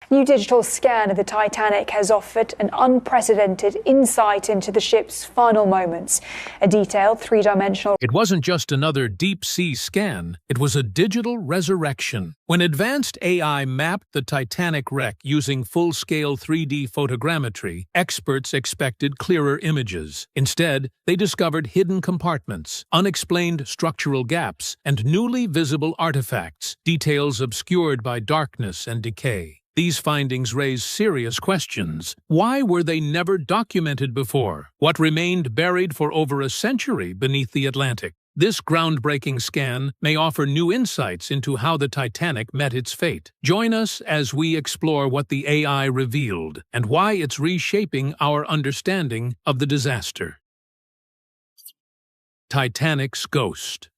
New digital scan of the Titanic has offered an unprecedented insight into the ship's final moments. A detailed three-dimensional... It wasn't just another deep-sea scan, it was a digital resurrection. When advanced AI mapped the Titanic wreck using full-scale 3D photogrammetry, experts expected clearer images. Instead, they discovered hidden compartments, unexplained structural gaps, and newly visible artifacts, details obscured by darkness and decay. These findings raise serious questions. Why were they never documented before? What remained buried for over a century beneath the Atlantic? This groundbreaking scan may offer new insights into how the Titanic met its fate. Join us as we explore what the AI revealed and why it's reshaping our understanding of the disaster. Titanic's ghost.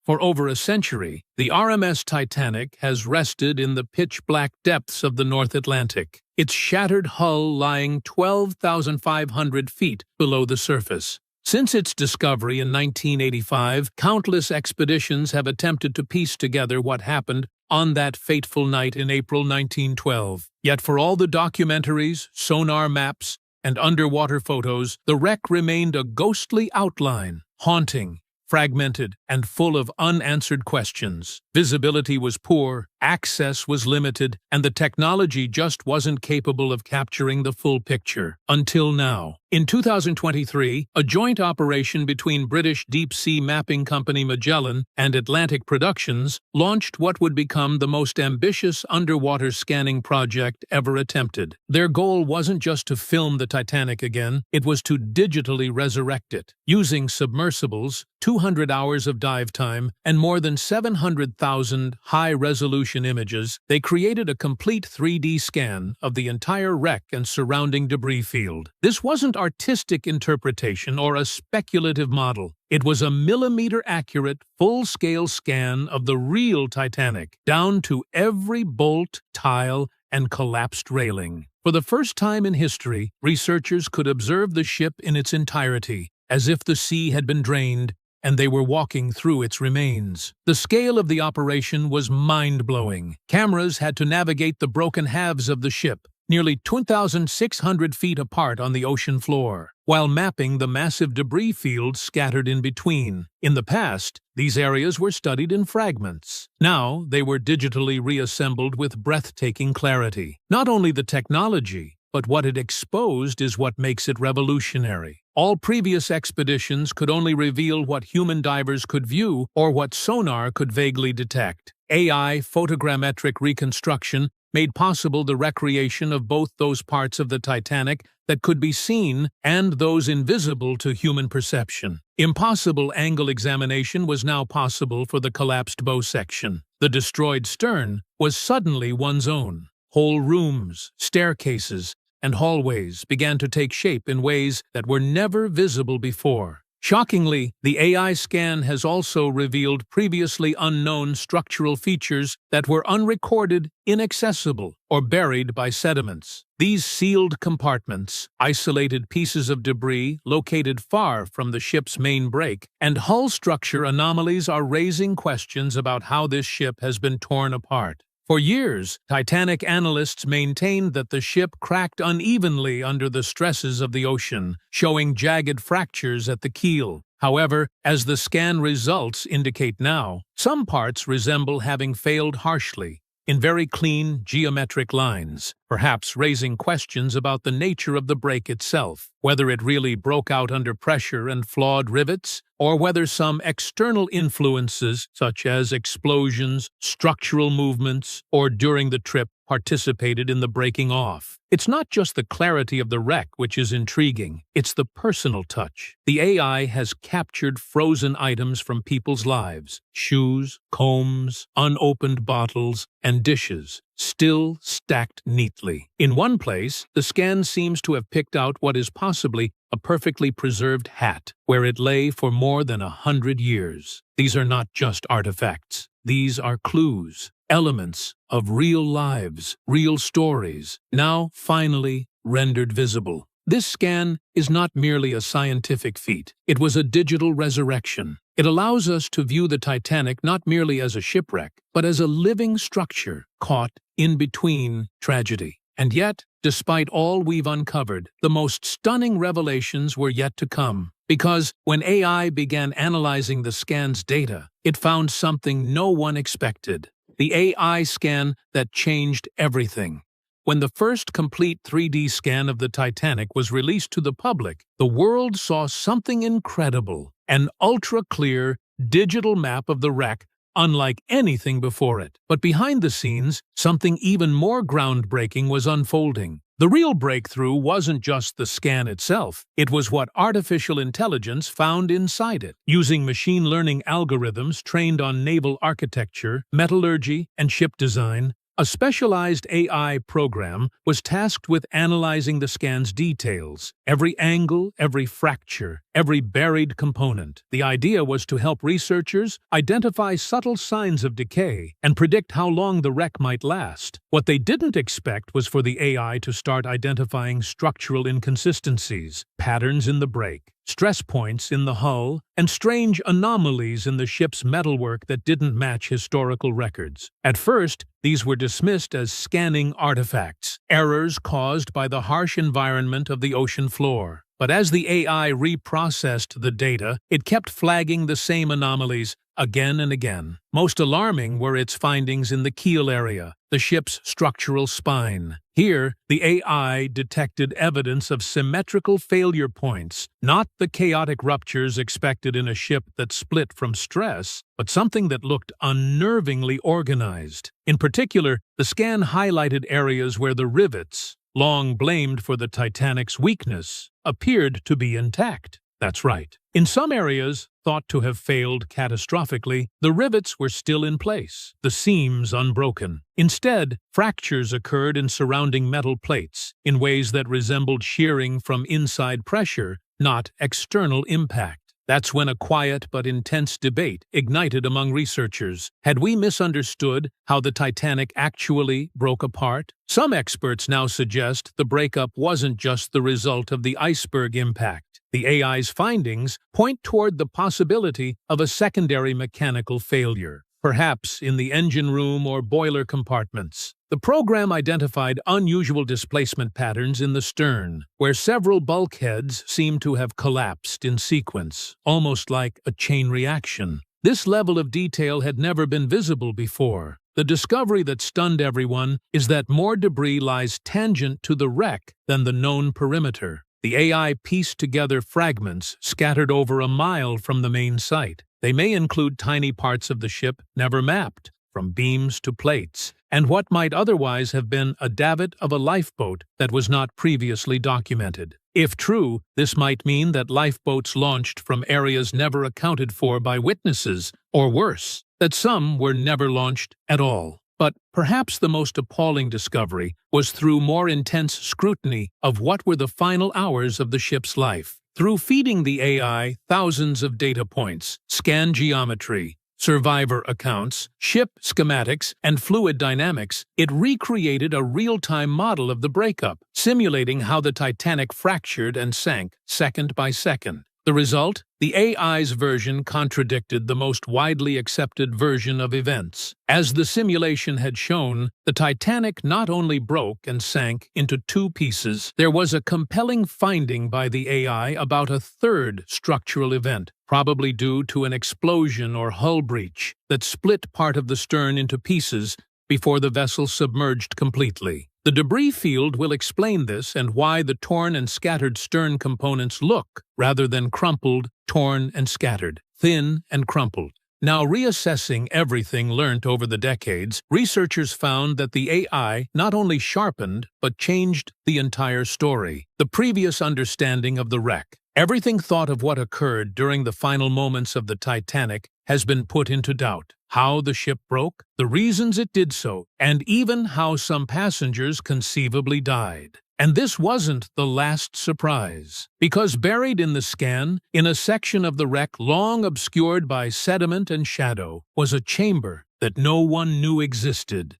For over a century, the RMS Titanic has rested in the pitch-black depths of the North Atlantic, its shattered hull lying 12,500 feet below the surface. Since its discovery in 1985, countless expeditions have attempted to piece together what happened on that fateful night in April 1912. Yet for all the documentaries, sonar maps, and underwater photos, the wreck remained a ghostly outline, haunting, fragmented, and full of unanswered questions. Visibility was poor, access was limited, and the technology just wasn't capable of capturing the full picture. Until now. In 2023, a joint operation between British deep-sea mapping company Magellan and Atlantic Productions launched what would become the most ambitious underwater scanning project ever attempted. Their goal wasn't just to film the Titanic again, it was to digitally resurrect it. Using submersibles, 200 hours of dive time, and more than 700,000 high-resolution images, they created a complete 3D scan of the entire wreck and surrounding debris field. This wasn't artistic interpretation or a speculative model. It was a millimeter-accurate, full-scale scan of the real Titanic, down to every bolt, tile, and collapsed railing. For the first time in history, researchers could observe the ship in its entirety, as if the sea had been drained and they were walking through its remains. The scale of the operation was mind-blowing. Cameras had to navigate the broken halves of the ship, nearly 2,600 feet apart on the ocean floor, while mapping the massive debris fields scattered in between. In the past, these areas were studied in fragments. Now, they were digitally reassembled with breathtaking clarity. Not only the technology, but what it exposed is what makes it revolutionary. All previous expeditions could only reveal what human divers could view or what sonar could vaguely detect. AI photogrammetric reconstruction made possible the recreation of both those parts of the Titanic that could be seen and those invisible to human perception. Impossible angle examination was now possible for the collapsed bow section. The destroyed stern was suddenly one's own. Whole rooms, staircases, and hallways began to take shape in ways that were never visible before. Shockingly, the AI scan has also revealed previously unknown structural features that were unrecorded, inaccessible, or buried by sediments. These sealed compartments, isolated pieces of debris located far from the ship's main break, and hull structure anomalies are raising questions about how this ship has been torn apart. For years, Titanic analysts maintained that the ship cracked unevenly under the stresses of the ocean, showing jagged fractures at the keel. However, as the scan results indicate now, some parts resemble having failed harshly, in very clean, geometric lines, perhaps raising questions about the nature of the break itself, whether it really broke out under pressure and flawed rivets, or whether some external influences, such as explosions, structural movements, or during the trip, participated in the breaking off. It's not just the clarity of the wreck which is intriguing, it's the personal touch. The AI has captured frozen items from people's lives: shoes, combs, unopened bottles, and dishes, still stacked neatly. In one place, the scan seems to have picked out what is possibly a perfectly preserved hat, where it lay for more than 100 years. These are not just artifacts. These are clues, elements of real lives, real stories, now finally rendered visible. This scan is not merely a scientific feat. It was a digital resurrection. It allows us to view the Titanic not merely as a shipwreck, but as a living structure caught in between tragedy. And yet, despite all we've uncovered, the most stunning revelations were yet to come. Because when AI began analyzing the scan's data, it found something no one expected. The AI scan that changed everything. When the first complete 3D scan of the Titanic was released to the public, the world saw something incredible, an ultra-clear digital map of the wreck unlike anything before it. But behind the scenes, something even more groundbreaking was unfolding. The real breakthrough wasn't just the scan itself, it was what artificial intelligence found inside it. Using machine learning algorithms trained on naval architecture, metallurgy, and ship design, a specialized AI program was tasked with analyzing the scan's details, every angle, every fracture, every buried component. The idea was to help researchers identify subtle signs of decay and predict how long the wreck might last. What they didn't expect was for the AI to start identifying structural inconsistencies, patterns in the break, stress points in the hull, and strange anomalies in the ship's metalwork that didn't match historical records. At first, these were dismissed as scanning artifacts, errors caused by the harsh environment of the ocean floor. But as the AI reprocessed the data, it kept flagging the same anomalies again and again. Most alarming were its findings in the keel area, the ship's structural spine. Here, the AI detected evidence of symmetrical failure points, not the chaotic ruptures expected in a ship that split from stress, but something that looked unnervingly organized. In particular, the scan highlighted areas where the rivets, long blamed for the Titanic's weakness, appeared to be intact. That's right. In some areas, thought to have failed catastrophically, the rivets were still in place, the seams unbroken. Instead, fractures occurred in surrounding metal plates, in ways that resembled shearing from inside pressure, not external impact. That's when a quiet but intense debate ignited among researchers. Had we misunderstood how the Titanic actually broke apart? Some experts now suggest the breakup wasn't just the result of the iceberg impact. The AI's findings point toward the possibility of a secondary mechanical failure, perhaps in the engine room or boiler compartments. The program identified unusual displacement patterns in the stern, where several bulkheads seemed to have collapsed in sequence, almost like a chain reaction. This level of detail had never been visible before. The discovery that stunned everyone is that more debris lies tangent to the wreck than the known perimeter. The AI pieced together fragments scattered over a mile from the main site. They may include tiny parts of the ship never mapped, from beams to plates, and what might otherwise have been a davit of a lifeboat that was not previously documented. If true, this might mean that lifeboats launched from areas never accounted for by witnesses, or worse, that some were never launched at all. But perhaps the most appalling discovery was through more intense scrutiny of what were the final hours of the ship's life. Through feeding the AI thousands of data points, scan geometry, survivor accounts, ship schematics, and fluid dynamics, it recreated a real-time model of the breakup, simulating how the Titanic fractured and sank second by second. The result? The AI's version contradicted the most widely accepted version of events. As the simulation had shown, the Titanic not only broke and sank into two pieces, there was a compelling finding by the AI about a third structural event, probably due to an explosion or hull breach that split part of the stern into pieces before the vessel submerged completely. The debris field will explain this and why the torn and scattered stern components look, rather than crumpled, torn and scattered, thin and crumpled. Now, reassessing everything learnt over the decades, researchers found that the AI not only sharpened but changed the entire story. The previous understanding of the wreck, everything thought of what occurred during the final moments of the Titanic has been put into doubt. How the ship broke, the reasons it did so, and even how some passengers conceivably died. And this wasn't the last surprise, because buried in the scan, in a section of the wreck long obscured by sediment and shadow, was a chamber that no one knew existed.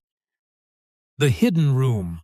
The hidden room.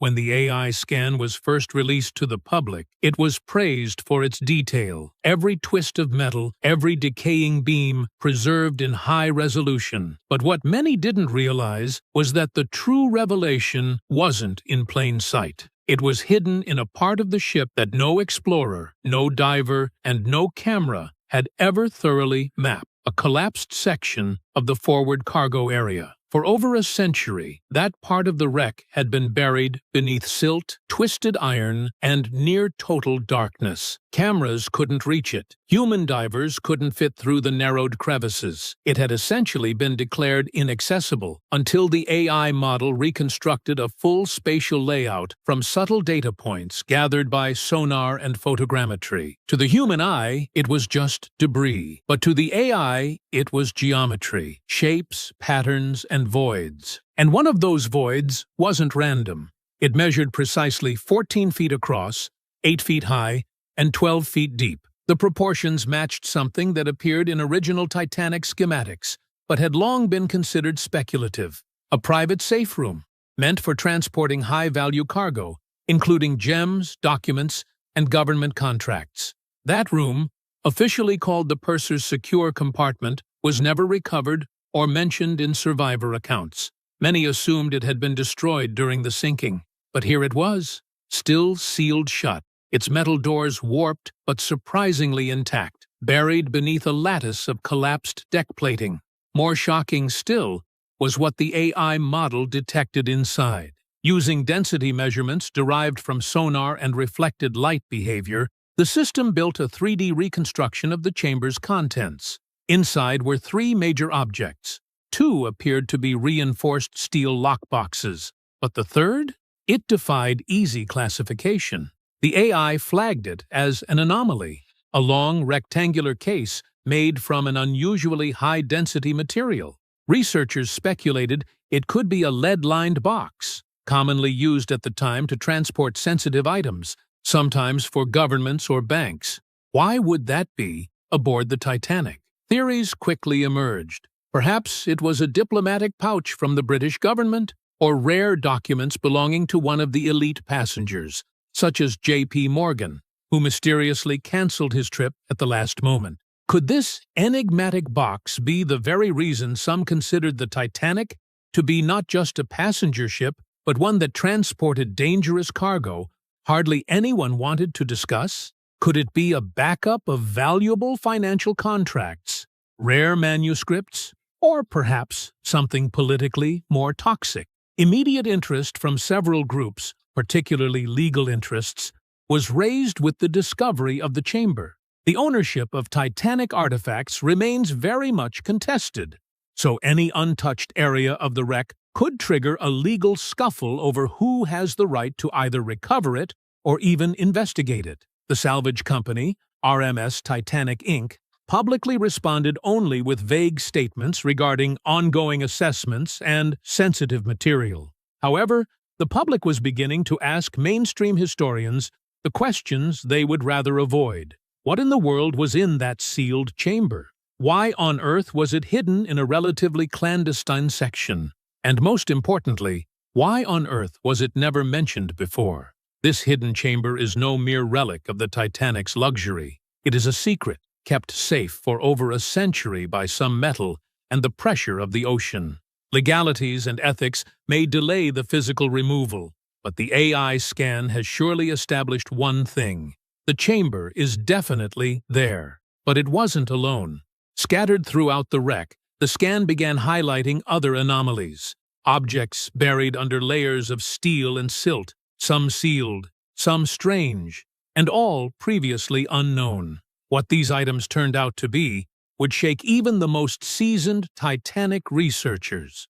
When the AI scan was first released to the public, it was praised for its detail. Every twist of metal, every decaying beam, preserved in high resolution. But what many didn't realize was that the true revelation wasn't in plain sight. It was hidden in a part of the ship that no explorer, no diver, and no camera had ever thoroughly mapped: a collapsed section of the forward cargo area. For over a century, that part of the wreck had been buried beneath silt, twisted iron, and near-total darkness. Cameras couldn't reach it. Human divers couldn't fit through the narrowed crevices. It had essentially been declared inaccessible until the AI model reconstructed a full spatial layout from subtle data points gathered by sonar and photogrammetry. To the human eye, it was just debris. But to the AI, it was geometry, shapes, patterns, and voids. And one of those voids wasn't random. It measured precisely 14 feet across, 8 feet high, and 12 feet deep. The proportions matched something that appeared in original Titanic schematics, but had long been considered speculative: a private safe room, meant for transporting high-value cargo, including gems, documents, and government contracts. That room, officially called the purser's secure compartment, was never recovered or mentioned in survivor accounts. Many assumed it had been destroyed during the sinking, but here it was, still sealed shut, its metal doors warped but surprisingly intact, buried beneath a lattice of collapsed deck plating. More shocking still was what the AI model detected inside. Using density measurements derived from sonar and reflected light behavior, the system built a 3D reconstruction of the chamber's contents. Inside were 3 major objects. 2 appeared to be reinforced steel lockboxes, but the third? It defied easy classification. The AI flagged it as an anomaly, a long rectangular case made from an unusually high-density material. Researchers speculated it could be a lead-lined box, commonly used at the time to transport sensitive items, sometimes for governments or banks. Why would that be aboard the Titanic? Theories quickly emerged. Perhaps it was a diplomatic pouch from the British government, or rare documents belonging to one of the elite passengers, such as J.P. Morgan, who mysteriously cancelled his trip at the last moment. Could this enigmatic box be the very reason some considered the Titanic to be not just a passenger ship, but one that transported dangerous cargo hardly anyone wanted to discuss? Could it be a backup of valuable financial contracts, rare manuscripts, or perhaps something politically more toxic? Immediate interest from several groups, particularly legal interests, was raised with the discovery of the chamber. The ownership of Titanic artifacts remains very much contested, so any untouched area of the wreck could trigger a legal scuffle over who has the right to either recover it or even investigate it. The salvage company, RMS Titanic Inc., publicly responded only with vague statements regarding ongoing assessments and sensitive material. However, the public was beginning to ask mainstream historians the questions they would rather avoid. What in the world was in that sealed chamber? Why on earth was it hidden in a relatively clandestine section? And most importantly, why on earth was it never mentioned before? This hidden chamber is no mere relic of the Titanic's luxury. It is a secret, kept safe for over a century by some metal and the pressure of the ocean. Legalities and ethics may delay the physical removal, but the AI scan has surely established one thing: the chamber is definitely there. But it wasn't alone. Scattered throughout the wreck, the scan began highlighting other anomalies: objects buried under layers of steel and silt, some sealed, some strange, and all previously unknown. What these items turned out to be would shake even the most seasoned Titanic researchers.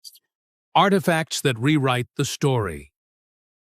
Artifacts that rewrite the story.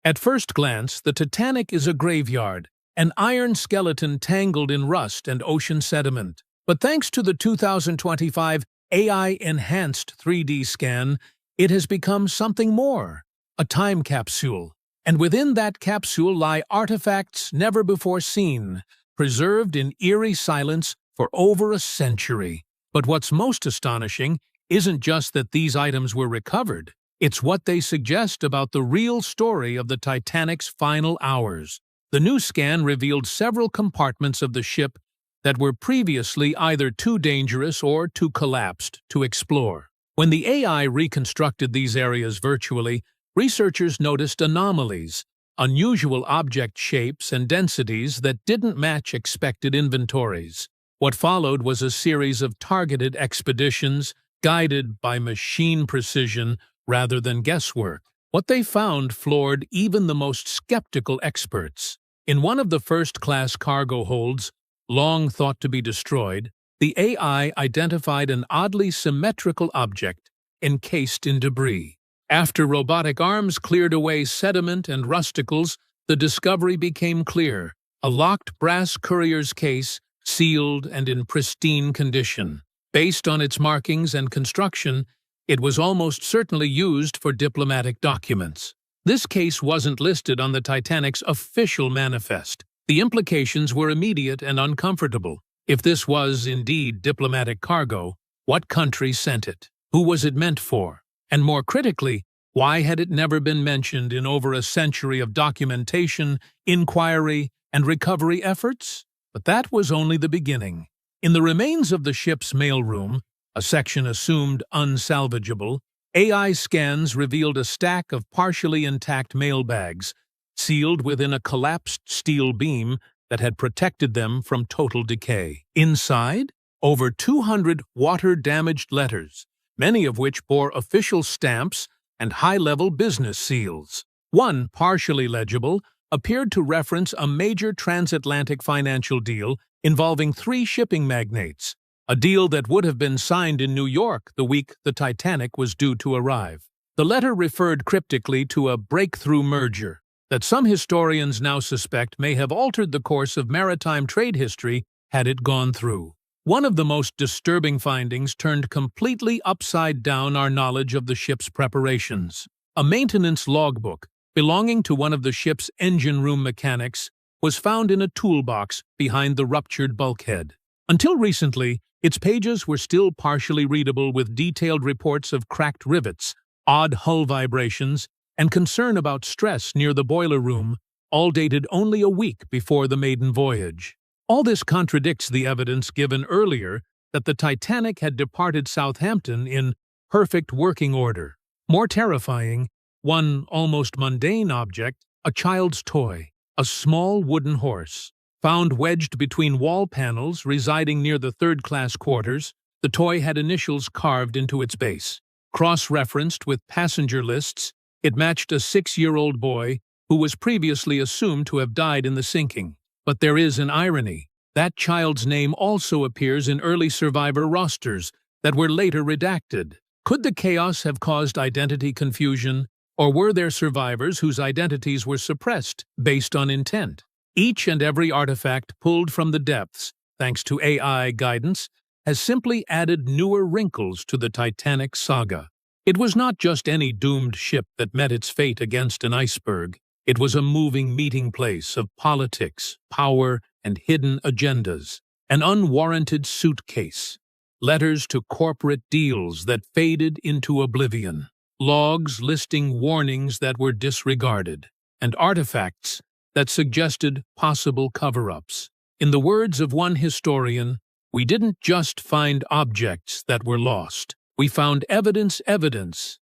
At first glance, the Titanic is a graveyard, an iron skeleton tangled in rust and ocean sediment. But thanks to the 2025 AI-enhanced 3D scan, it has become something more: a time capsule. And within that capsule lie artifacts never before seen, preserved in eerie silence for over a century. But what's most astonishing isn't just that these items were recovered. It's what they suggest about the real story of the Titanic's final hours. The new scan revealed several compartments of the ship that were previously either too dangerous or too collapsed to explore. When the AI reconstructed these areas virtually, researchers noticed anomalies, unusual object shapes and densities that didn't match expected inventories. What followed was a series of targeted expeditions guided by machine precision rather than guesswork. What they found floored even the most skeptical experts. In one of the first-class cargo holds, long thought to be destroyed, the AI identified an oddly symmetrical object encased in debris. After robotic arms cleared away sediment and rusticles, the discovery became clear: a locked brass courier's case, sealed and in pristine condition. Based on its markings and construction, it was almost certainly used for diplomatic documents. This case wasn't listed on the Titanic's official manifest. The implications were immediate and uncomfortable. If this was indeed diplomatic cargo, what country sent it? Who was it meant for? And more critically, why had it never been mentioned in over a century of documentation, inquiry, and recovery efforts? But that was only the beginning. In the remains of the ship's mailroom, a section assumed unsalvageable, AI scans revealed a stack of partially intact mail bags, sealed within a collapsed steel beam that had protected them from total decay. Inside, over 200 water-damaged letters, many of which bore official stamps and high-level business seals. One, partially legible, appeared to reference a major transatlantic financial deal involving 3 shipping magnates, a deal that would have been signed in New York the week the Titanic was due to arrive. The letter referred cryptically to a breakthrough merger that some historians now suspect may have altered the course of maritime trade history had it gone through. One of the most disturbing findings turned completely upside down our knowledge of the ship's preparations. A maintenance logbook belonging to one of the ship's engine room mechanics was found in a toolbox behind the ruptured bulkhead. Until recently, its pages were still partially readable with detailed reports of cracked rivets, odd hull vibrations, and concern about stress near the boiler room, all dated only a week before the maiden voyage. All this contradicts the evidence given earlier that the Titanic had departed Southampton in perfect working order. More terrifying, one almost mundane object, a child's toy, a small wooden horse. Found wedged between wall panels residing near the third-class quarters, the toy had initials carved into its base. Cross-referenced with passenger lists, it matched a 6-year-old boy who was previously assumed to have died in the sinking. But there is an irony. That child's name also appears in early survivor rosters that were later redacted. Could the chaos have caused identity confusion, or were there survivors whose identities were suppressed based on intent? Each and every artifact pulled from the depths, thanks to AI guidance, has simply added newer wrinkles to the Titanic saga. It was not just any doomed ship that met its fate against an iceberg. It was a moving meeting place of politics, power, and hidden agendas. An unwarranted suitcase. Letters to corporate deals that faded into oblivion. Logs listing warnings that were disregarded. And artifacts that suggested possible cover-ups. In the words of one historian, we didn't just find objects that were lost. We found evidence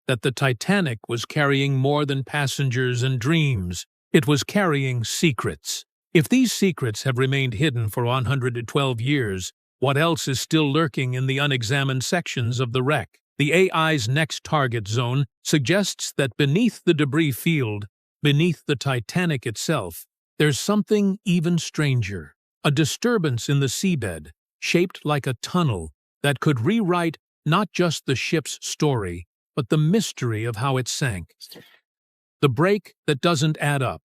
that the Titanic was carrying more than passengers and dreams. It was carrying secrets. If these secrets have remained hidden for 112 years, what else is still lurking in the unexamined sections of the wreck? The AI's next target zone suggests that beneath the debris field, beneath the Titanic itself, there's something even stranger. A disturbance in the seabed, shaped like a tunnel, that could rewrite not just the ship's story, but the mystery of how it sank. The break that doesn't add up.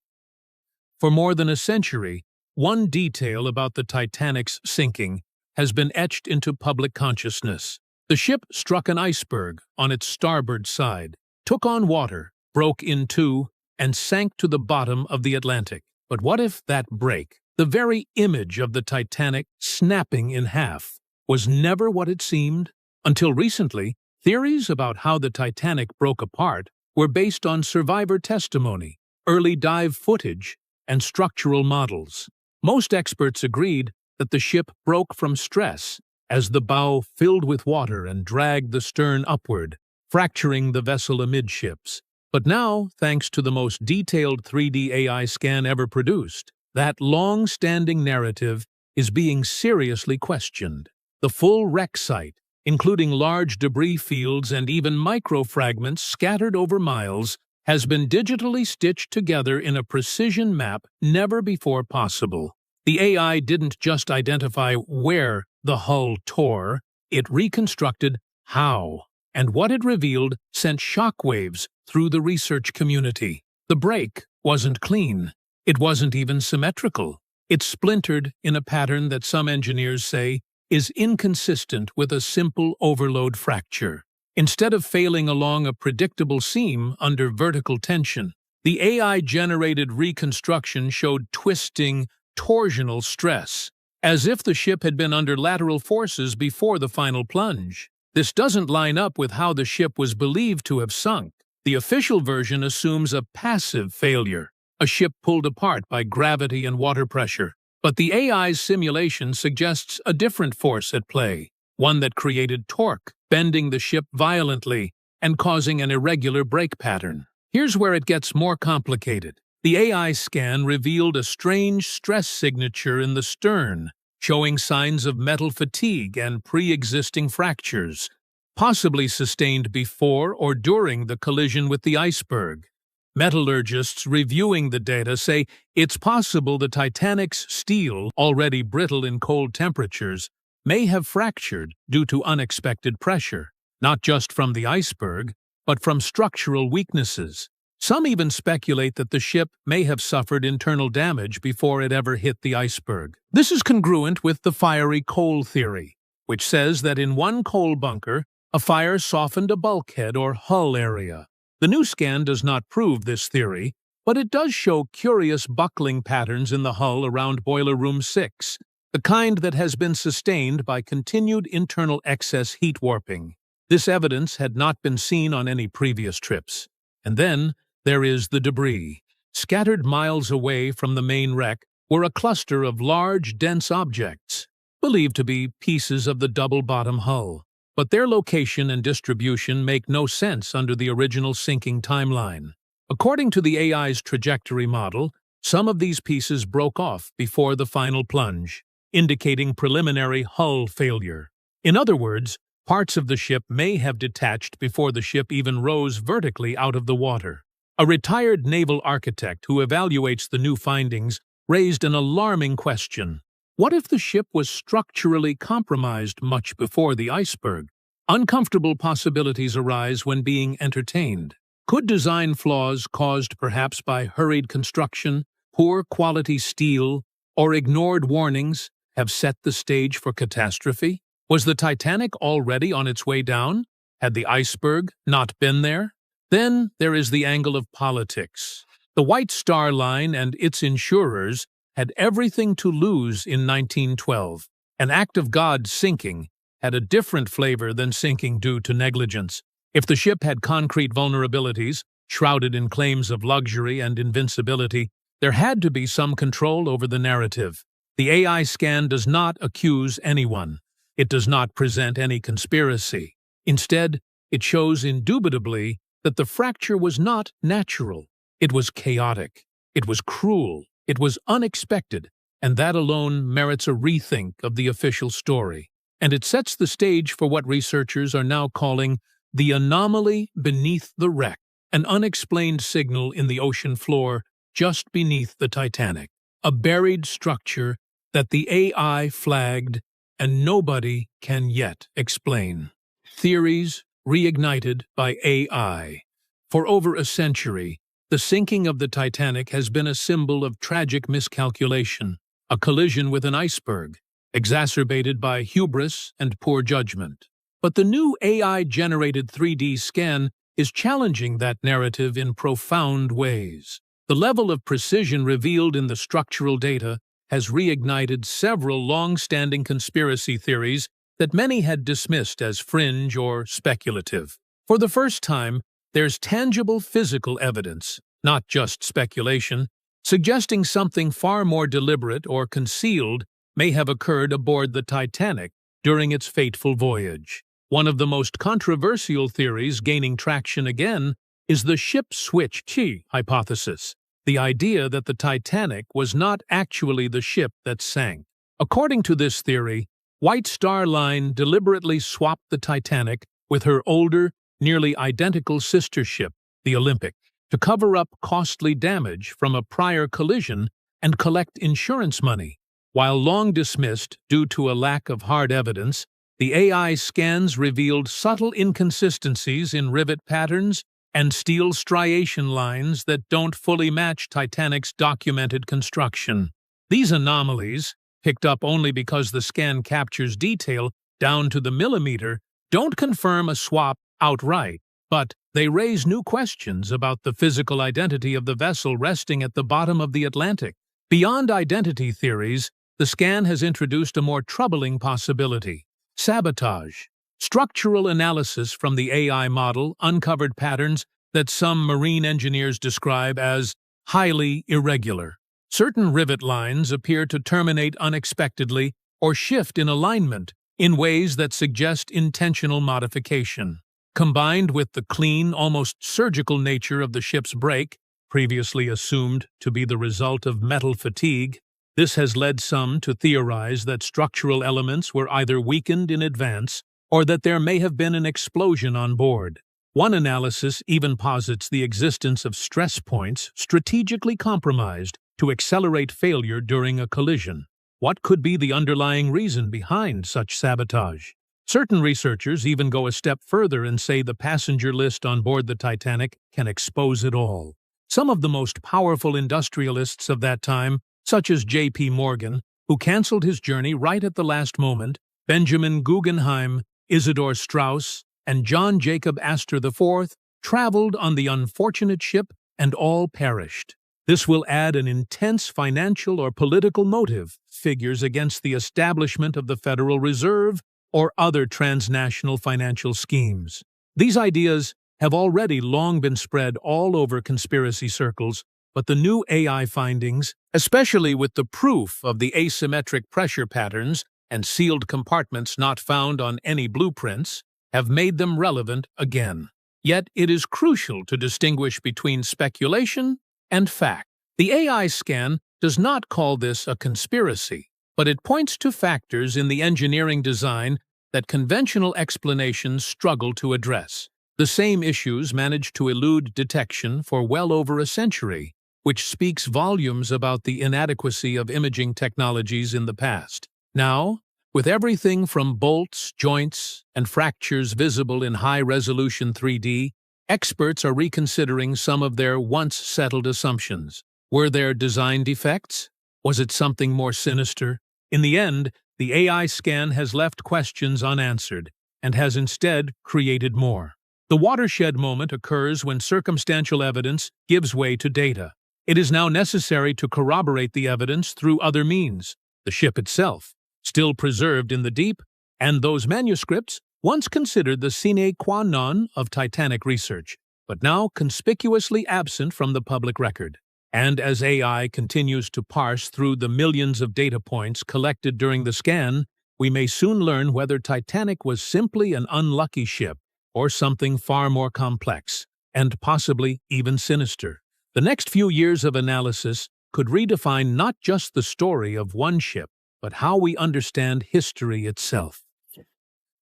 For more than a century, one detail about the Titanic's sinking has been etched into public consciousness. The ship struck an iceberg on its starboard side, took on water, broke in two, and sank to the bottom of the Atlantic. But what if that break, the very image of the Titanic snapping in half, was never what it seemed? Until recently, theories about how the Titanic broke apart were based on survivor testimony, early dive footage, and structural models. Most experts agreed that the ship broke from stress as the bow filled with water and dragged the stern upward, fracturing the vessel amidships. But now, thanks to the most detailed 3D AI scan ever produced, that long-standing narrative is being seriously questioned. The full wreck site, including large debris fields and even microfragments scattered over miles, has been digitally stitched together in a precision map never before possible. The AI didn't just identify where the hull tore, it reconstructed how, and what it revealed sent shockwaves through the research community. The break wasn't clean. It wasn't even symmetrical. It splintered in a pattern that some engineers say is inconsistent with a simple overload fracture. Instead of failing along a predictable seam under vertical tension, the AI-generated reconstruction showed twisting, torsional stress, as if the ship had been under lateral forces before the final plunge. This doesn't line up with how the ship was believed to have sunk. The official version assumes a passive failure, a ship pulled apart by gravity and water pressure. But the AI's simulation suggests a different force at play, one that created torque, bending the ship violently and causing an irregular brake pattern. Here's where it gets more complicated. The AI scan revealed a strange stress signature in the stern, showing signs of metal fatigue and pre-existing fractures, possibly sustained before or during the collision with the iceberg. Metallurgists reviewing the data say it's possible the Titanic's steel, already brittle in cold temperatures, may have fractured due to unexpected pressure, not just from the iceberg, but from structural weaknesses. Some even speculate that the ship may have suffered internal damage before it ever hit the iceberg. This is congruent with the fiery coal theory, which says that in one coal bunker, a fire softened a bulkhead or hull area. The new scan does not prove this theory, but it does show curious buckling patterns in the hull around Boiler Room 6, the kind that has been sustained by continued internal excess heat warping. This evidence had not been seen on any previous trips. And then there is the debris. Scattered miles away from the main wreck were a cluster of large, dense objects, believed to be pieces of the double-bottom hull. But their location and distribution make no sense under the original sinking timeline. According to the AI's trajectory model, some of these pieces broke off before the final plunge, indicating preliminary hull failure. In other words, parts of the ship may have detached before the ship even rose vertically out of the water. A retired naval architect who evaluates the new findings raised an alarming question. What if the ship was structurally compromised much before the iceberg? Uncomfortable possibilities arise when being entertained. Could design flaws caused perhaps by hurried construction, poor quality steel, or ignored warnings have set the stage for catastrophe? Was the Titanic already on its way down? Had the iceberg not been there? Then there is the angle of politics. The White Star Line and its insurers had everything to lose in 1912. An act of God sinking had a different flavor than sinking due to negligence. If the ship had concrete vulnerabilities, shrouded in claims of luxury and invincibility, there had to be some control over the narrative. The AI scan does not accuse anyone. It does not present any conspiracy. Instead, it shows indubitably that the fracture was not natural. It was chaotic. It was cruel. It was unexpected, and that alone merits a rethink of the official story. And it sets the stage for what researchers are now calling the anomaly beneath the wreck, an unexplained signal in the ocean floor just beneath the Titanic, a buried structure that the AI flagged and nobody can yet explain. Theories reignited by AI. For over a century, the sinking of the Titanic has been a symbol of tragic miscalculation, a collision with an iceberg, exacerbated by hubris and poor judgment. But the new AI-generated 3D scan is challenging that narrative in profound ways. The level of precision revealed in the structural data has reignited several long-standing conspiracy theories that many had dismissed as fringe or speculative. For the first time, there's tangible physical evidence, not just speculation, suggesting something far more deliberate or concealed may have occurred aboard the Titanic during its fateful voyage. One of the most controversial theories gaining traction again is the ship switch key hypothesis, the idea that the Titanic was not actually the ship that sank. According to this theory, White Star Line deliberately swapped the Titanic with her older, nearly identical sister ship, the Olympic, to cover up costly damage from a prior collision and collect insurance money. While long dismissed due to a lack of hard evidence, the AI scans revealed subtle inconsistencies in rivet patterns and steel striation lines that don't fully match Titanic's documented construction. These anomalies, picked up only because the scan captures detail down to the millimeter, don't confirm a swap outright, but they raise new questions about the physical identity of the vessel resting at the bottom of the Atlantic. Beyond identity theories, the scan has introduced a more troubling possibility: sabotage. Structural analysis from the AI model uncovered patterns that some marine engineers describe as highly irregular. Certain rivet lines appear to terminate unexpectedly or shift in alignment in ways that suggest intentional modification. Combined with the clean, almost surgical nature of the ship's break, previously assumed to be the result of metal fatigue, this has led some to theorize that structural elements were either weakened in advance or that there may have been an explosion on board. One analysis even posits the existence of stress points strategically compromised to accelerate failure during a collision. What could be the underlying reason behind such sabotage? Certain researchers even go a step further and say the passenger list on board the Titanic can expose it all. Some of the most powerful industrialists of that time, such as J.P. Morgan, who canceled his journey right at the last moment, Benjamin Guggenheim, Isidor Straus, and John Jacob Astor IV, traveled on the unfortunate ship and all perished. This will add an intense financial or political motive, figures against the establishment of the Federal Reserve or other transnational financial schemes. These ideas have already long been spread all over conspiracy circles, but the new AI findings, especially with the proof of the asymmetric pressure patterns and sealed compartments not found on any blueprints, have made them relevant again. Yet it is crucial to distinguish between speculation and fact. The AI scan does not call this a conspiracy, but it points to factors in the engineering design that conventional explanations struggle to address. The same issues managed to elude detection for well over a century, which speaks volumes about the inadequacy of imaging technologies in the past. Now, with everything from bolts, joints, and fractures visible in high-resolution 3D, experts are reconsidering some of their once-settled assumptions. Were there design defects? Was it something more sinister? In the end, the AI scan has left questions unanswered and has instead created more. The watershed moment occurs when circumstantial evidence gives way to data. It is now necessary to corroborate the evidence through other means: the ship itself, still preserved in the deep, and those manuscripts once considered the sine qua non of Titanic research, but now conspicuously absent from the public record. And as AI continues to parse through the millions of data points collected during the scan, we may soon learn whether Titanic was simply an unlucky ship or something far more complex, and possibly even sinister. The next few years of analysis could redefine not just the story of one ship, but how we understand history itself.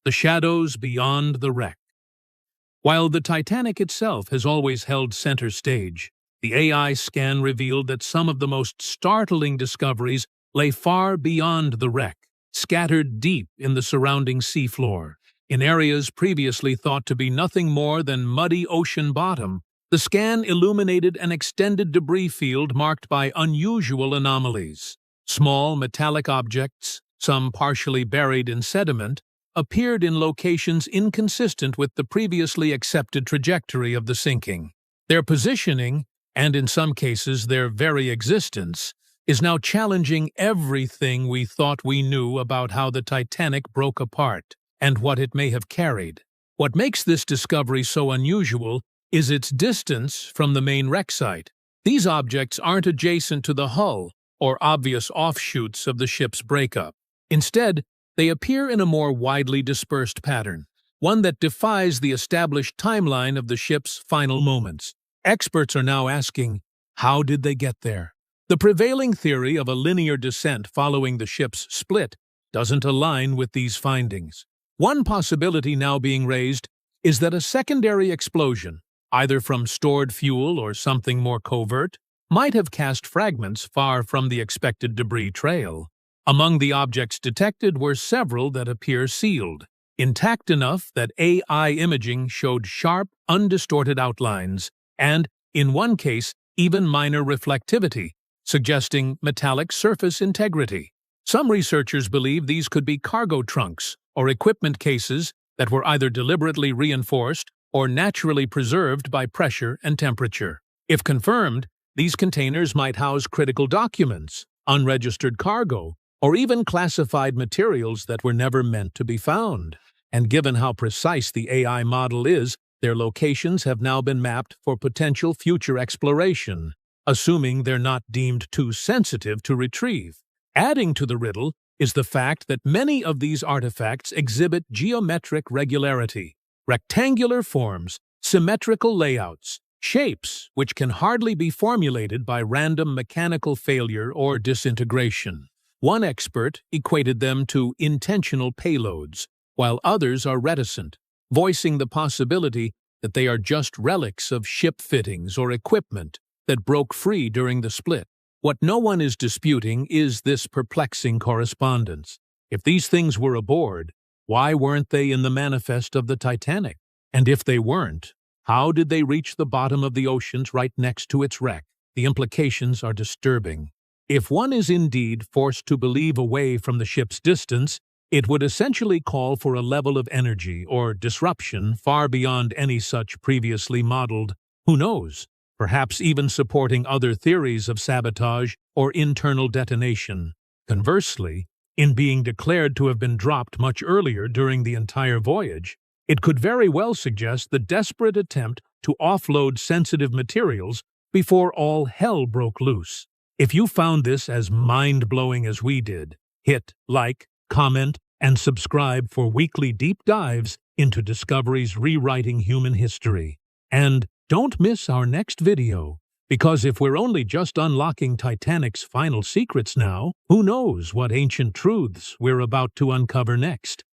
The shadows beyond the wreck. While the Titanic itself has always held center stage, the AI scan revealed that some of the most startling discoveries lay far beyond the wreck, scattered deep in the surrounding seafloor. In areas previously thought to be nothing more than muddy ocean bottom, the scan illuminated an extended debris field marked by unusual anomalies. Small metallic objects, some partially buried in sediment, appeared in locations inconsistent with the previously accepted trajectory of the sinking. Their positioning, and in some cases their very existence, is now challenging everything we thought we knew about how the Titanic broke apart and what it may have carried. What makes this discovery so unusual is its distance from the main wreck site. These objects aren't adjacent to the hull or obvious offshoots of the ship's breakup. Instead, they appear in a more widely dispersed pattern, one that defies the established timeline of the ship's final moments. Experts are now asking, how did they get there? The prevailing theory of a linear descent following the ship's split doesn't align with these findings. One possibility now being raised is that a secondary explosion, either from stored fuel or something more covert, might have cast fragments far from the expected debris trail. Among the objects detected were several that appear sealed, intact enough that AI imaging showed sharp, undistorted outlines, and, in one case, even minor reflectivity, suggesting metallic surface integrity. Some researchers believe these could be cargo trunks or equipment cases that were either deliberately reinforced or naturally preserved by pressure and temperature. If confirmed, these containers might house critical documents, unregistered cargo, or even classified materials that were never meant to be found. And given how precise the AI model is, their locations have now been mapped for potential future exploration, assuming they're not deemed too sensitive to retrieve. Adding to the riddle is the fact that many of these artifacts exhibit geometric regularity, rectangular forms, symmetrical layouts, shapes which can hardly be formulated by random mechanical failure or disintegration. One expert equated them to intentional payloads, while others are reticent, voicing the possibility that they are just relics of ship fittings or equipment that broke free during the split. What no one is disputing is this perplexing correspondence. If these things were aboard, why weren't they in the manifest of the Titanic? And if they weren't, how did they reach the bottom of the oceans right next to its wreck? The implications are disturbing. If one is indeed forced to believe away from the ship's distance, it would essentially call for a level of energy or disruption far beyond any such previously modeled, who knows, perhaps even supporting other theories of sabotage or internal detonation. Conversely, in being declared to have been dropped much earlier during the entire voyage, it could very well suggest the desperate attempt to offload sensitive materials before all hell broke loose. If you found this as mind-blowing as we did, hit like, comment, and subscribe for weekly deep dives into discoveries rewriting human history. And don't miss our next video, because if we're only just unlocking Titanic's final secrets now, who knows what ancient truths we're about to uncover next.